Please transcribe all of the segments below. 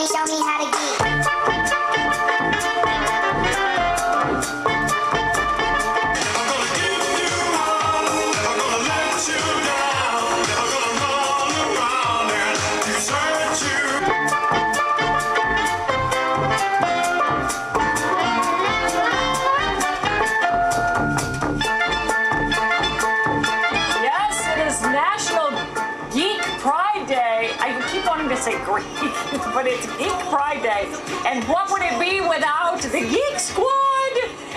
show me how to geek. Yes, it is National Geek Pride Day. I keep wanting to say Greek, but it's Geek Pride Day. And what would it be without the Geek Squad?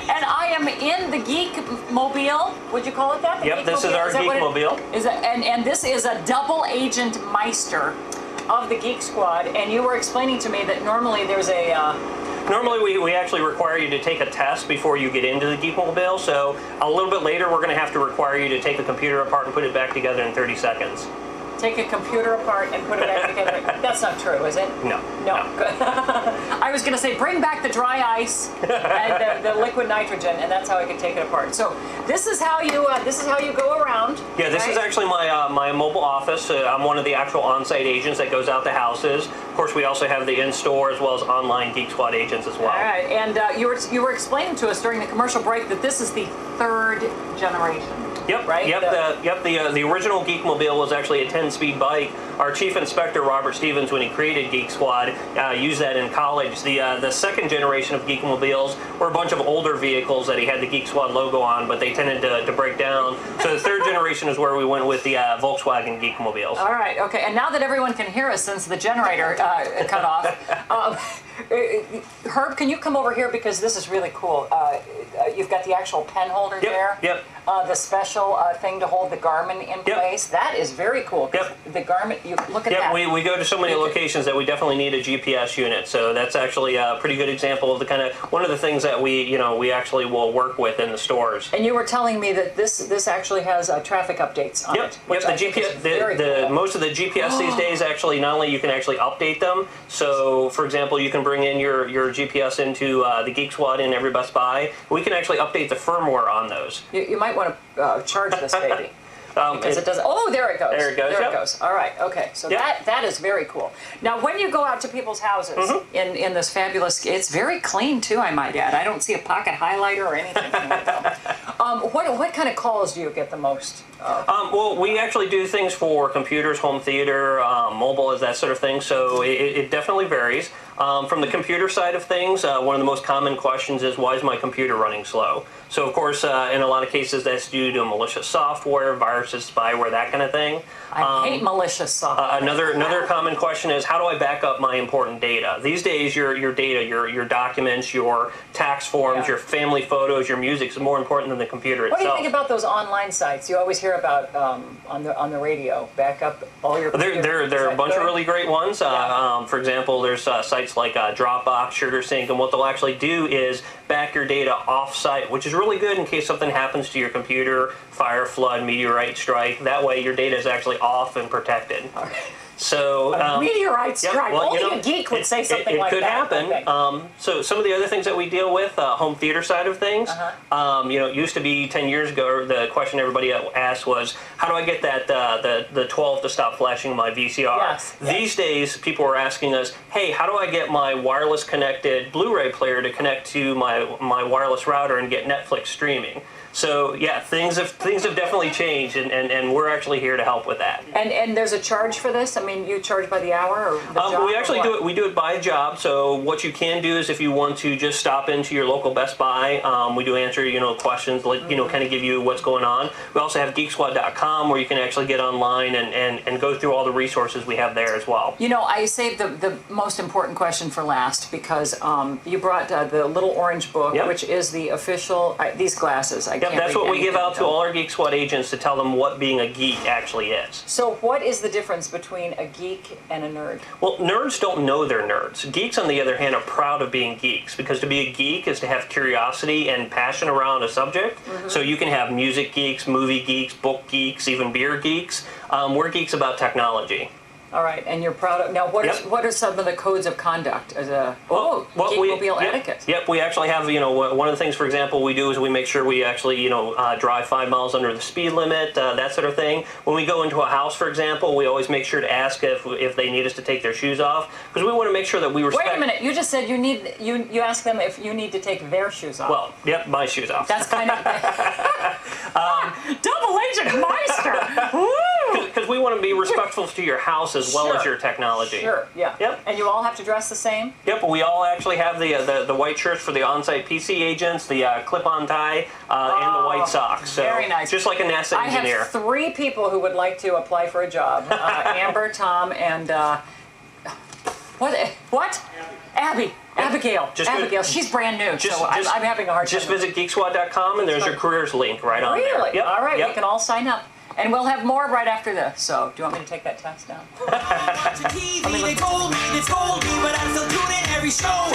And I am in the Geekmobile. Would you call it that? The Yep, this is our Geekmobile. And this is a double agent Meister of the Geek Squad. And you were explaining to me that normally there's a Normally, we actually require you to take a test before you get into the Geekmobile, so a little bit later, we're going to have to require you to take the computer apart and put it back together in 30 seconds. take a computer apart and put it back together. That's not true, is it? No. No. Good. I was going to say bring back the dry ice and the liquid nitrogen, and that's how I can take it apart. So this is how you go around. Yeah, this is actually my mobile office. I'm one of the actual on-site agents that goes out to houses. Of course, we also have the in-store as well as online Geek Squad agents as well. All right, and you were explaining to us during the commercial break that this is the third generation. Yep, right? Yep. The original Geekmobile was actually a 10-speed bike. Our chief inspector, Robert Stevens, when he created Geek Squad, used that in college. The second generation of Geekmobiles were a bunch of older vehicles that he had the Geek Squad logo on, but they tended to break down. So the third generation is where we went with the Volkswagen Geekmobiles. All right, okay. And now that everyone can hear us since the generator cut off, Herb, can you come over here because this is really cool. You've got the actual pen holder there. Yep. The special thing to hold the Garmin in place. That is very cool. Yep. The Garmin, you look at that. We go to so many locations that we definitely need a GPS unit. So that's actually a pretty good example of the kind of one of the things that we actually will work with in the stores. And you were telling me that this actually has traffic updates on it. Yep. The GPS, cool. most of the GPS these days actually not only you can actually update them. So for example, you can bring in your GPS into the Geek Squad in every Best Buy. We can actually update the firmware on those. You might want to charge this baby. Because it doesn't. Oh, there it goes. There it goes. There it goes. All right. Okay. So that is very cool. Now, when you go out to people's houses in this fabulous, it's very clean too. I might add. I don't see a pocket highlighter or anything. What kind of calls do you get the most? Well, we actually do things for computers, home theater, mobile, that sort of thing. So it definitely varies. From the computer side of things, one of the most common questions is, why is my computer running slow? So, of course, in a lot of cases, that's due to malicious software, viruses, spyware, that kind of thing. I hate malicious software. Another common question is, how do I back up my important data? These days, your data, your documents, your tax forms, your family photos, your music is more important than the computer itself. What do you think about those online sites? You always hear about on the radio. Back up all your. There are a bunch of really great ones. For example, there's sites like Dropbox, SugarSync, and what they'll actually do is back your data off-site, which is really good in case something happens to your computer, fire, flood, meteorite strike. That way your data is actually off and protected. Okay. So meteorite strike. Well, only a geek would say something like that. It could happen. Okay. So some of the other things that we deal with, home theater side of things, it used to be 10 years ago, the question everybody asked was, how do I get that the 12 to stop flashing my VCR? Yes. These days, people are asking us, hey, how do I get my wireless connected Blu-ray player to connect to my wireless router and get Netflix streaming? So yeah, things have definitely changed, and we're actually here to help with that. And there's a charge for this? I mean, you charge by the hour or the job? We actually do it. We do it by job. So what you can do is, if you want to just stop into your local Best Buy, we do answer questions, kind of give you what's going on. We also have GeekSquad.com where you can actually get online and go through all the resources we have there as well. I saved the most important question for last because you brought the little orange book, which is the official these glasses. That's what we give out to all our Geek Squad agents to tell them what being a geek actually is. So what is the difference between a geek and a nerd? Well, nerds don't know they're nerds. Geeks, on the other hand, are proud of being geeks, because to be a geek is to have curiosity and passion around a subject. So you can have music geeks, movie geeks, book geeks, even beer geeks. We're geeks about technology. All right, and you're proud of. Now, what Yep. what are some of the codes of conduct as a Yep, Geekmobile etiquette? Yep, we actually have, one of the things, for example, we do is we make sure we actually, drive 5 miles under the speed limit, that sort of thing. When we go into a house, for example, we always make sure to ask if they need us to take their shoes off, because we want to make sure that we respect. Wait a minute, you just said you ask them if you need to take their shoes off. Well, yep, my shoes off. That's kind of double agent Meister. Woo! Because we want to be respectful to your house as well as Sure. your technology. Sure, yeah. Yep. And you all have to dress the same? Yep, we all actually have the white shirts for the on-site PC agents, the clip-on tie, and the white socks. So very nice. Just like a NASA I engineer. have 3 people who would like to apply for a job. Amber, Tom, and what? Abby. Abigail. Just Abigail. She's brand new, so I'm having a hard time. Just visit geeksquad.com and there's your careers link right on there. Really? Yep. All right, Yep. we can all sign up. And we'll have more right after this. So, do you want me to take that test down? TV, they told me, but I'm still tuning every show.